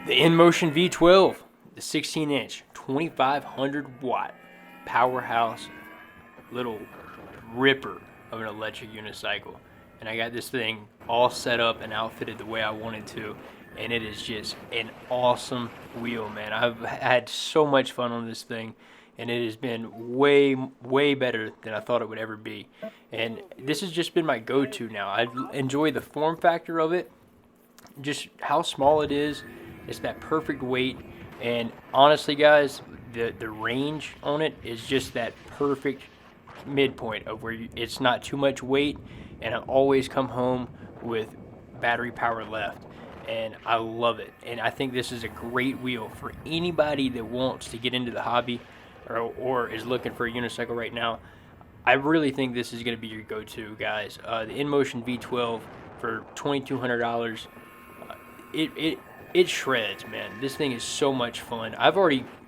The Inmotion v12, the 16-inch, 2500 watt powerhouse little ripper of an electric unicycle. And I got this thing all set up and outfitted the way I wanted to, and it is just an awesome wheel, man. I've had so much fun on this thing, and it has been way better than I thought it would ever be. And this has just been my go-to now. I enjoy the form factor of it, just how small it is. It's that perfect weight, and honestly, guys, the range on it is just that perfect midpoint of where it's not too much weight, and I always come home with battery power left, and I love it. And I think this is a great wheel for anybody that wants to get into the hobby or is looking for a unicycle right now. I really think this is going to be your go-to, guys. The Inmotion V12 for $2,200. It shreds, man. This thing is so much fun.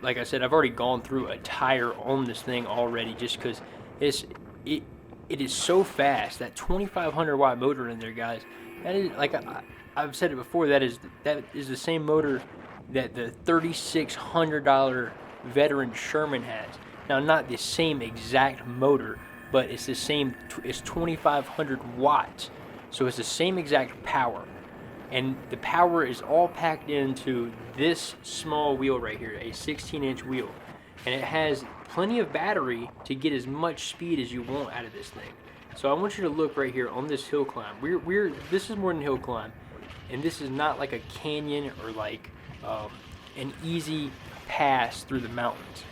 Like I said, I've already gone through a tire on this thing already, just because it is so fast. That 2,500 watt motor in there, guys. That is, like I've said it before, that is the same motor that the $3,600 veteran Sherman has. Now, not the same exact motor, but it's the same. It's 2,500 watts, so it's the same exact power. And the power is all packed into this small wheel right here, a 16-inch wheel. And it has plenty of battery to get as much speed as you want out of this thing. So I want you to look right here on this hill climb. This is more than hill climb. And this is not like a canyon or like an easy pass through the mountains.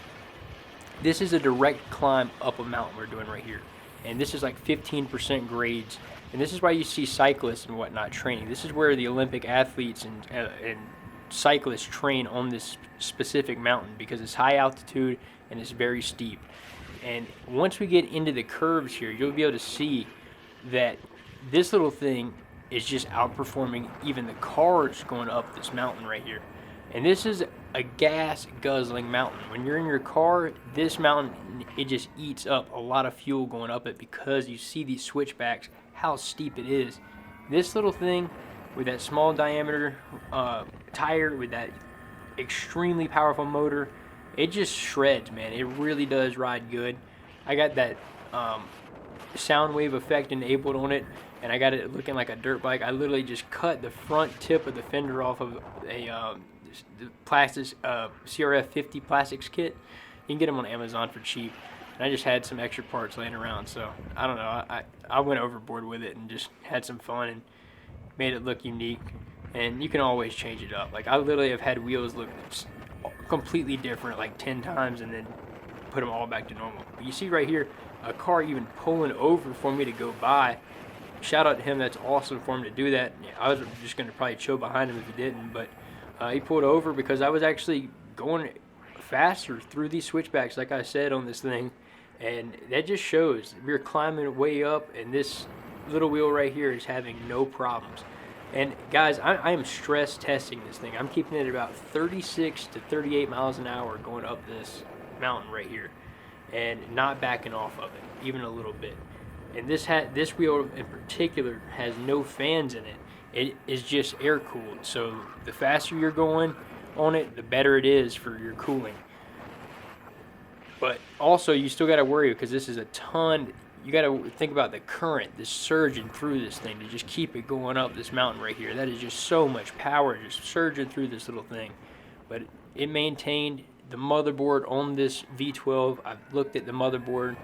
This is a direct climb up a mountain we're doing right here. And this is like 15% grades. And this is why you see cyclists and whatnot training. This is where the Olympic athletes and cyclists train on this specific mountain, because it's high altitude and it's very steep. And once we get into the curves here, you'll be able to see that this little thing is just outperforming even the cars going up this mountain right here. And this is a gas guzzling mountain. When you're in your car, this mountain, it just eats up a lot of fuel going up it, because you see these switchbacks, how steep it is. This little thing with that small diameter tire with that extremely powerful motor, it just shreds, man. It really does ride good. I got that sound wave effect enabled on it, and I got it looking like a dirt bike. I literally just cut the front tip of the fender off of a plastic CRF 50 plastics kit. You can get them on Amazon for cheap. And I just had some extra parts laying around, so I don't know. I went overboard with it and just had some fun and made it look unique. And you can always change it up. Like, I literally have had wheels look completely different like 10 times and then put them all back to normal. But you see right here, a car even pulling over for me to go by. Shout out to him. That's awesome for him to do that. Yeah, I was just going to probably chill behind him if he didn't, but he pulled over because I was actually going faster through these switchbacks, like I said, on this thing. And that just shows we were climbing way up, and this little wheel right here is having no problems. And guys, I am stress testing this thing. I'm keeping it about 36 to 38 miles an hour going up this mountain right here, and not backing off of it even a little bit. And this wheel in particular has no fans in it. It is just air cooled. So the faster you're going on it, the better it is for your cooling. But also, you still got to worry, because this is a ton. You got to think about the current, the surging through this thing to just keep it going up this mountain right here. That is just so much power just surging through this little thing. But it maintained the motherboard on this V12. I've looked at the motherboard,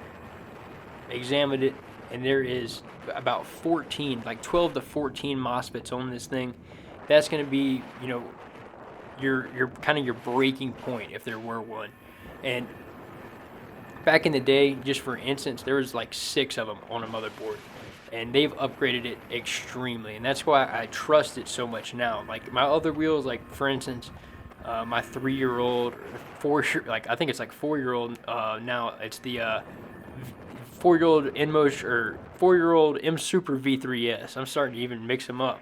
examined it, and there is about 14, like 12 to 14 MOSFETs on this thing. That's going to be, you know, your kind of your breaking point if there were one. And back in the day, just for instance, there was like 6 of them on a motherboard, and they've upgraded it extremely, and that's why I trust it so much now. Like my other wheels, like for instance, my 3-year-old, I think it's like 4-year-old now. It's the 4-year-old Inmotion or 4-year-old M Super V3S. I'm starting to even mix them up.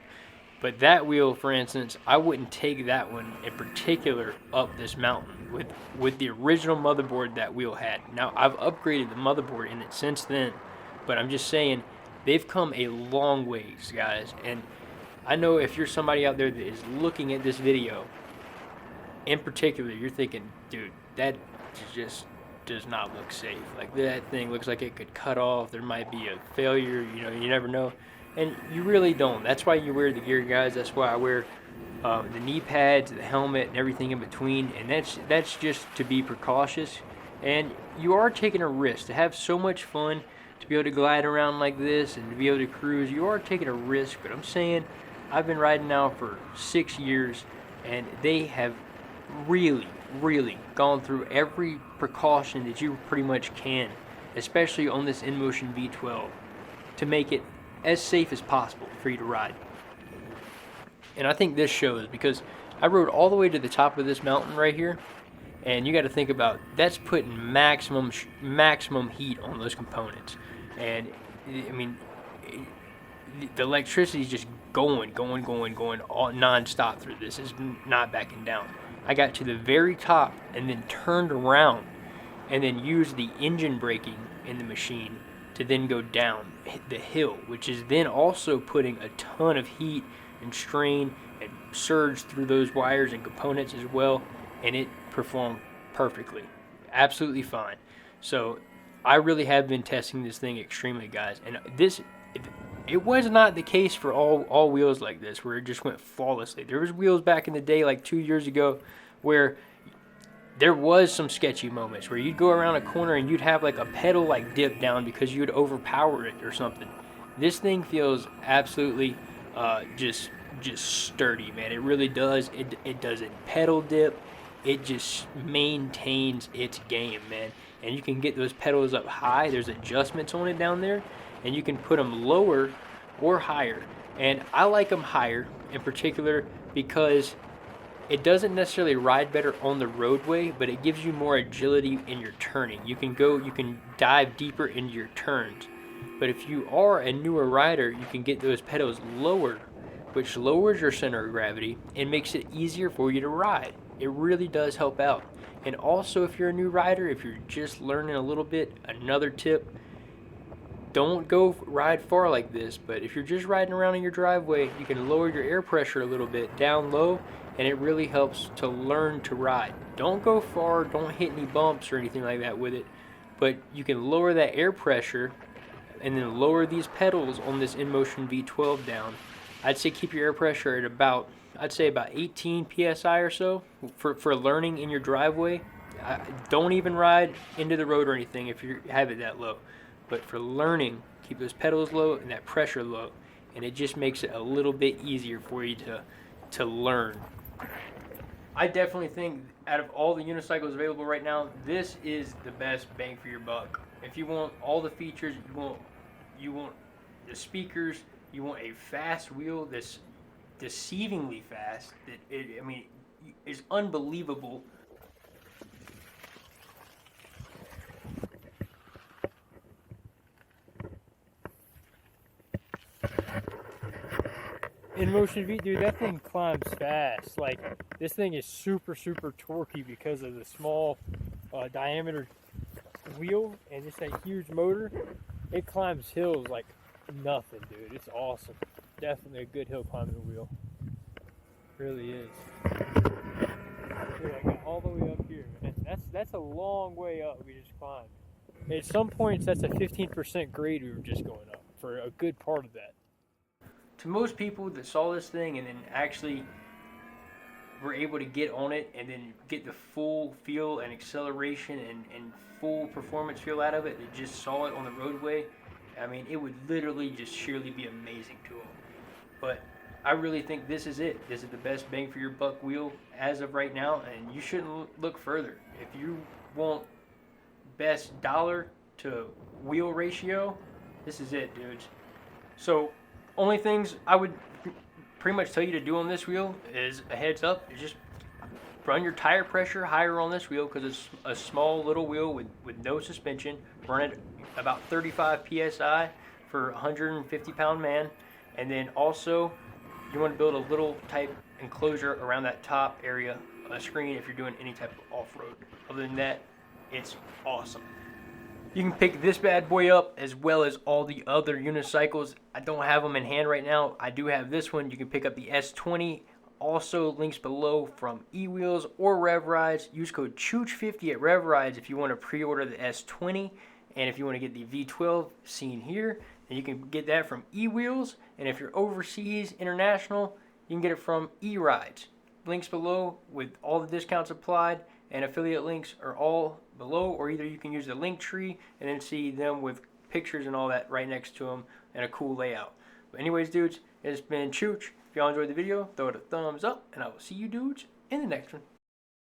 But that wheel, for instance, I wouldn't take that one in particular up this mountain with the original motherboard that wheel had. Now, I've upgraded the motherboard in it since then, but I'm just saying they've come a long ways, guys. And I know if you're somebody out there that is looking at this video in particular, you're thinking, dude, that just does not look safe. Like that thing looks like it could cut off. There might be a failure. You never know, and you really don't. That's why you wear the gear, guys. That's why I wear the knee pads, the helmet, and everything in between. And that's just to be precautious. And you are taking a risk to have so much fun, to be able to glide around like this and to be able to cruise. You are taking a risk, but I'm saying I've been riding now for 6 years, and they have really, really gone through every precaution that you pretty much can, especially on this Inmotion V12, to make it as safe as possible for you to ride. And I think this shows, because I rode all the way to the top of this mountain right here, and you got to think about that's putting maximum heat on those components. And I mean, the electricity is just going all non-stop through this. It's not backing down. I got to the very top and then turned around and then used the engine braking in the machine to then go down the hill, which is then also putting a ton of heat and strain and surge through those wires and components as well, and it performed perfectly, absolutely fine. So I really have been testing this thing extremely, guys, and it was not the case for all wheels like this where it just went flawlessly. There was wheels back in the day, like 2 years ago, where there was some sketchy moments where you'd go around a corner and you'd have like a pedal like dip down because you'd overpower it or something. This thing feels absolutely just sturdy, man. It really does. It doesn't pedal dip. It just maintains its game, man. And you can get those pedals up high. There's adjustments on it down there, and you can put them lower or higher. And I like them higher in particular because it doesn't necessarily ride better on the roadway, but it gives you more agility in your turning. You can dive deeper into your turns. But if you are a newer rider, you can get those pedals lower, which lowers your center of gravity and makes it easier for you to ride. It really does help out. And also, if you're a new rider, if you're just learning a little bit, another tip, don't go ride far like this, but if you're just riding around in your driveway, you can lower your air pressure a little bit down low, and it really helps to learn to ride. Don't go far, don't hit any bumps or anything like that with it, but you can lower that air pressure and then lower these pedals on this Inmotion V12 down. I'd say keep your air pressure at about 18 psi or so for learning in your driveway. Don't even ride into the road or anything if you have it that low. But for learning, keep those pedals low and that pressure low, and it just makes it a little bit easier for you to learn. I definitely think out of all the unicycles available right now, this is the best bang for your buck. If you want all the features, you want the speakers, you want a fast wheel that's deceivingly fast, that is unbelievable. Inmotion V, dude, that thing climbs fast. Like, this thing is super torquey because of the small diameter wheel and just that huge motor. It climbs hills like nothing, dude. It's awesome. Definitely a good hill climbing wheel. Really is. Dude, I got all the way up here, man. That's a long way up we just climbed. At some points, that's a 15% grade we were just going up for a good part of that. To most people that saw this thing and then actually were able to get on it and then get the full feel and acceleration and full performance feel out of it, that just saw it on the roadway, I mean, it would literally just sheerly be amazing to them. But I really think this is it. This is the best bang for your buck wheel as of right now, and you shouldn't look further. If you want best dollar to wheel ratio, this is it, dudes. So only things I would pretty much tell you to do on this wheel is a heads up, is just run your tire pressure higher on this wheel because it's a small little wheel with no suspension. Run it about 35 psi for a 150-pound man. And then also you want to build a little type enclosure around that top area of the screen if you're doing any type of off-road. Other than that, it's awesome. You can pick this bad boy up as well as all the other unicycles. I don't have them in hand right now. I do have this one. You can pick up the S20 Also, links below from eWheels or Rev Rides. Use code CHOOCH50 at Rev Rides if you want to pre-order the S20, and if you want to get the V12 seen here, then you can get that from eWheels. And if you're overseas, international, you can get it from eRides. Links below with all the discounts applied, and affiliate links are all below, or either you can use the link tree and then see them with pictures and all that right next to them and a cool layout. But anyways, dudes, it's been Chooch. If y'all enjoyed the video, throw it a thumbs up, and I will see you dudes in the next one.